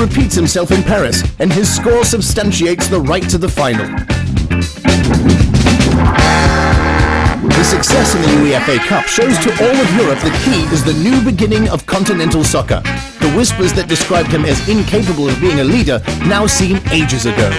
repeats himself in Paris, and his score substantiates the right to the final. The success in the UEFA Cup shows to all of Europe that he is the new beginning of continental soccer. The whispers that described him as incapable of being a leader now seem ages ago.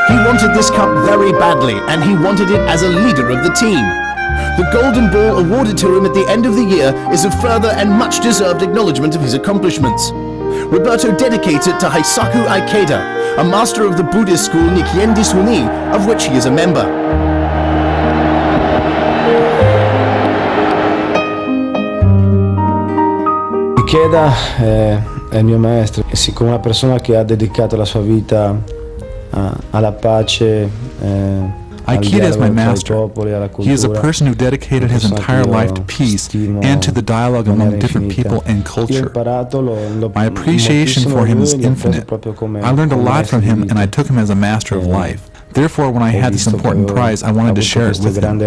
He wanted this cup very badly, and he wanted it as a leader of the team. The Golden Ball awarded to him at the end of the year is a further and much-deserved acknowledgement of his accomplishments. Roberto dedicates it to Heisaku Ikeda, a master of the Buddhist school Nikkien Disuni, of which he is a member. Ikeda è il mio maestro, siccome una persona che ha dedicato la sua vita alla pace. Ikeda is my master. He is a person who dedicated his entire life to peace and to the dialogue among different people and culture. My appreciation for him is infinite. I learned a lot from him, and I took him as a master of life. Therefore, when I had this important prize, I wanted to share it with him.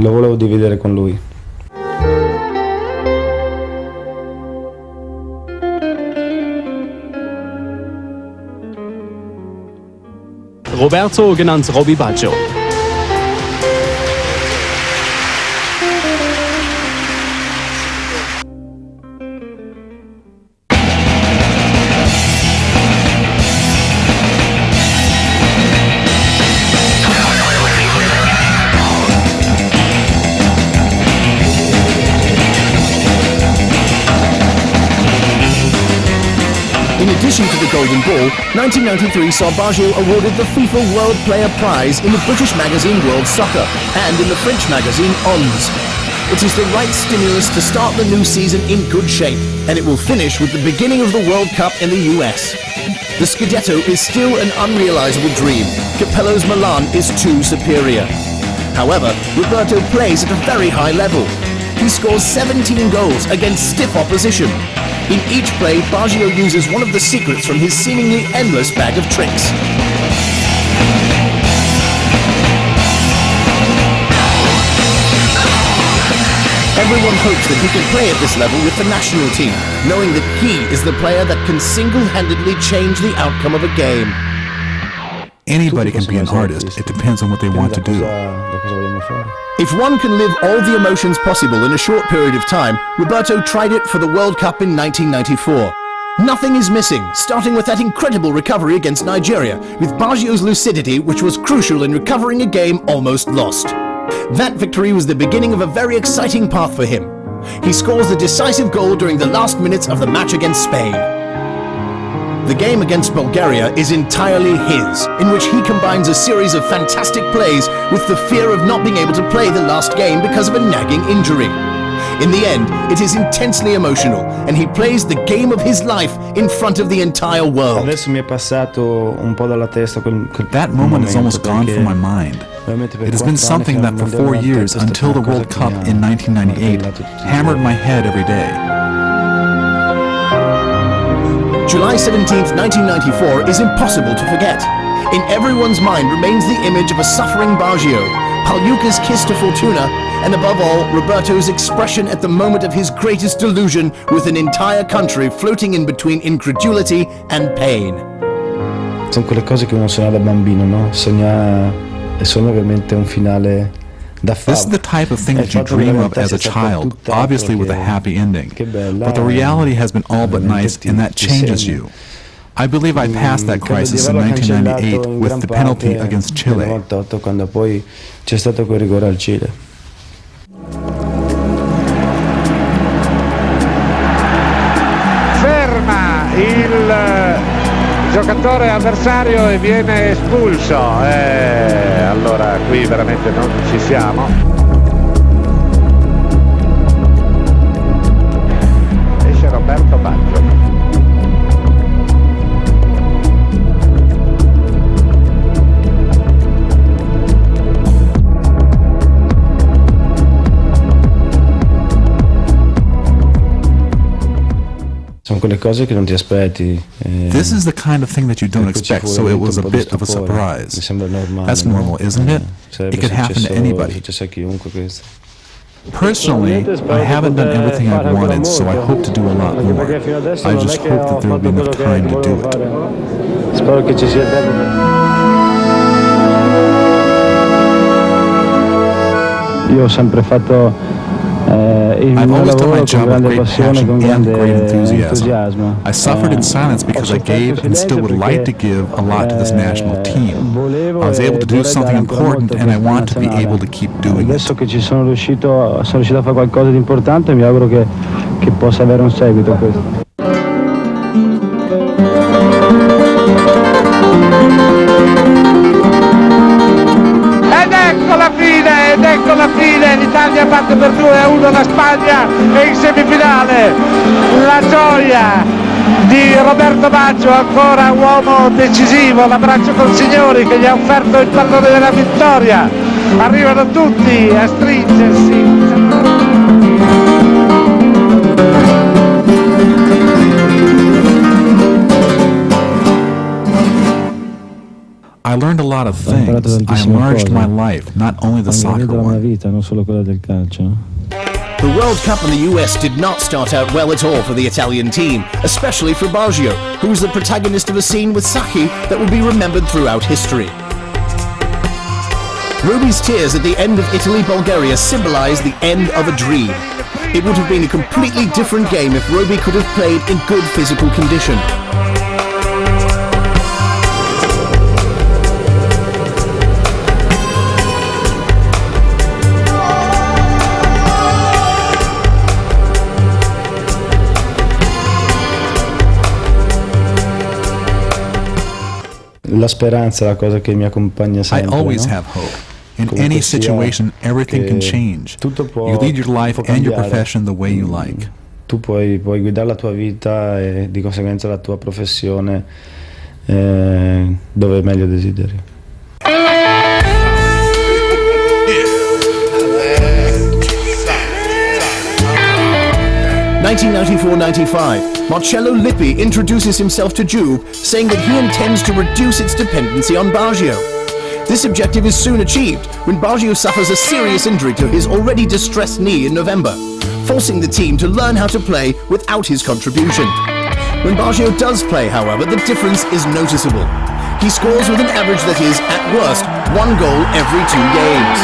Lo volevo dividere con lui. Roberto, genannt Robby Baggio. In addition to the Golden Ball, 1993 saw Baggio awarded the FIFA World Player Prize in the British magazine World Soccer and in the French magazine Ons. It is the right stimulus to start the new season in good shape, and it will finish with the beginning of the World Cup in the US. The Scudetto is still an unrealizable dream. Capello's Milan is too superior. However, Roberto plays at a very high level. He scores 17 goals against stiff opposition. In each play, Baggio uses one of the secrets from his seemingly endless bag of tricks. Everyone hopes that he can play at this level with the national team, knowing that he is the player that can single-handedly change the outcome of a game. Anybody can be an artist. It depends on what they want to do. If one can live all the emotions possible in a short period of time, Roberto tried it for the World Cup in 1994. Nothing is missing, starting with that incredible recovery against Nigeria, with Baggio's lucidity, which was crucial in recovering a game almost lost. That victory was the beginning of a very exciting path for him. He scores the decisive goal during the last minutes of the match against Spain. The game against Bulgaria is entirely his, in which he combines a series of fantastic plays with the fear of not being able to play the last game because of a nagging injury. In the end, it is intensely emotional, and he plays the game of his life in front of the entire world. That moment is almost gone from my mind. It has been something that for 4 years, until the World Cup in 1998, hammered my head every day. July 17th, 1994 is impossible to forget. In everyone's mind remains the image of a suffering Baggio, Pagliuca's kiss to Fortuna, and above all, Roberto's expression at the moment of his greatest delusion with an entire country floating in between incredulity and pain. Sono quelle cose che uno sogna da bambino, no? Sogna ovviamente un finale. This is the type of thing that you dream of as a child, obviously with a happy ending. But the reality has been all but nice, and that changes you. I believe I passed that crisis in 1998 with the penalty against Chile. Quando poi c'è stato quel rigore al Cile. Ferma il giocatore avversario e viene espulso. Allora qui veramente non ci siamo. Esce Roberto Baggio. Sono quelle cose che non ti aspetti. This is the kind of thing that you don't expect, so it was a bit of a surprise. Mi sembra normale. That's normal, isn't it? It could happen to anybody. Successo a chiunque questo. Personally, I haven't done everything I've wanted, so I hope to do a lot more. I just hope that there will be enough time to do it. Spero che ci sia tempo. Io ho sempre fatto I've always done my job with great passion and great enthusiasm. I suffered in silence because I gave and still would like to give a lot to this national team. I was able to do something important and I want to be able to keep doing it. Adesso che sono riuscito a fare qualcosa di importante, mi auguro che possa avere un seguito questo. Ed ecco la fine, l'Italia batte per 2-1 la Spagna e in semifinale la gioia di Roberto Baggio, ancora uomo decisivo, l'abbraccio col Signori che gli ha offerto il pallone della vittoria, arrivano tutti a stringersi. I learned a lot of things. I enlarged my life, not only the soccer one. The World Cup in the US did not start out well at all for the Italian team, especially for Baggio, who was the protagonist of a scene with Sacchi that will be remembered throughout history. Roby's tears at the end of Italy-Bulgaria symbolise the end of a dream. It would have been a completely different game if Roby could have played in good physical condition. La speranza è la cosa che mi accompagna sempre. I always have hope. In any situation, everything can change. You lead your life and your profession the way you like. Tu puoi guidare la tua vita e di conseguenza la tua professione dove meglio desideri. 1994-95, Marcello Lippi introduces himself to Juve, saying that he intends to reduce its dependency on Baggio. This objective is soon achieved when Baggio suffers a serious injury to his already distressed knee in November, forcing the team to learn how to play without his contribution. When Baggio does play, however, the difference is noticeable. He scores with an average that is, at worst, 1 goal every 2 games.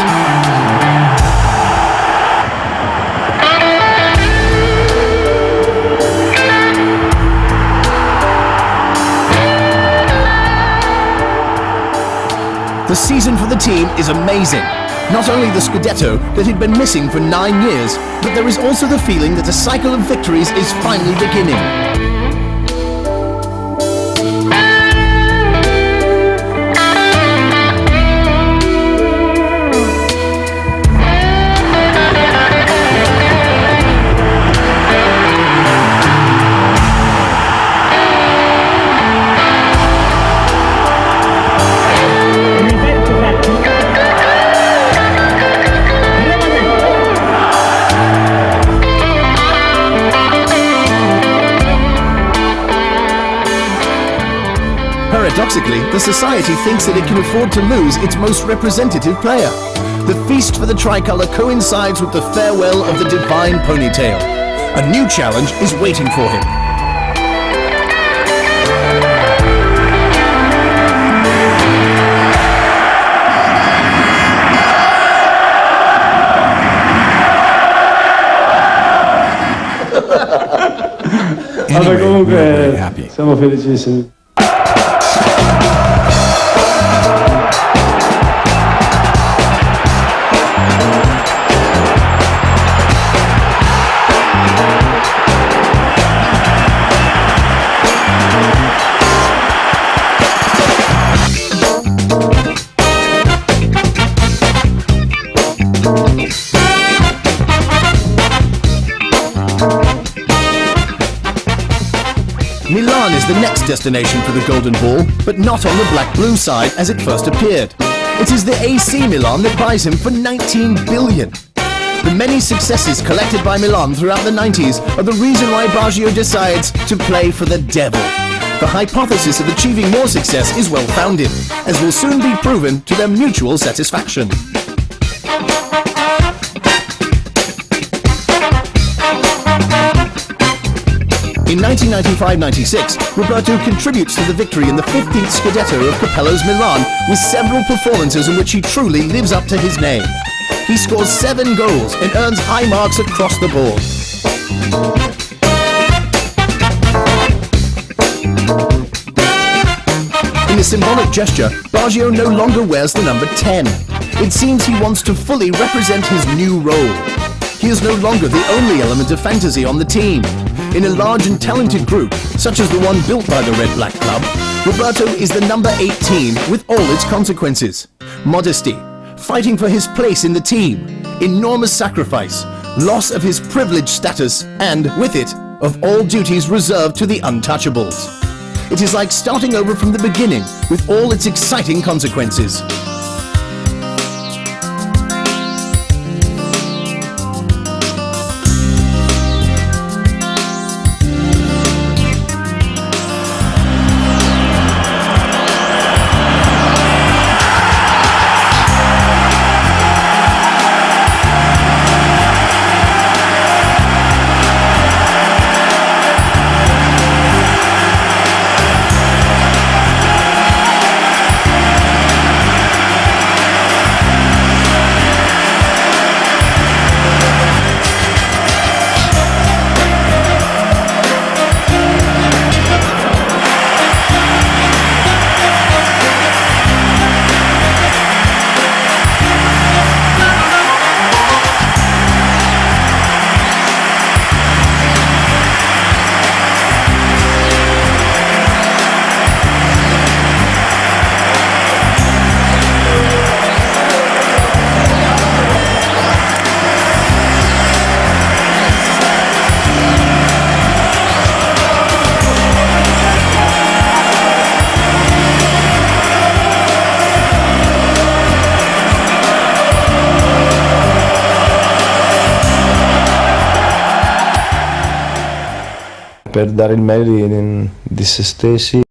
The season for the team is amazing. Not only the Scudetto that had been missing for 9 years, but there is also the feeling that a cycle of victories is finally beginning. Paradoxically, the society thinks that it can afford to lose its most representative player. The feast for the tricolour coincides with the farewell of the divine ponytail. A new challenge is waiting for him. Anyway, we're very happy. Siamo felicissimi. Milan is the next destination for the Golden Ball, but not on the black-blue side as it first appeared. It is the AC Milan that buys him for 19 billion. The many successes collected by Milan throughout the 90s are the reason why Baggio decides to play for the devil. The hypothesis of achieving more success is well founded, as will soon be proven to their mutual satisfaction. In 1995-96, Roberto contributes to the victory in the 15th Scudetto of Capello's Milan with several performances in which he truly lives up to his name. He scores 7 goals and earns high marks across the board. In a symbolic gesture, Baggio no longer wears the number 10. It seems he wants to fully represent his new role. He is no longer the only element of fantasy on the team. In a large and talented group, such as the one built by the Red Black Club, Roberto is the number 18 with all its consequences. Modesty, fighting for his place in the team, enormous sacrifice, loss of his privileged status, and, with it, of all duties reserved to the untouchables. It is like starting over from the beginning with all its exciting consequences. Per dare il meglio di se stessi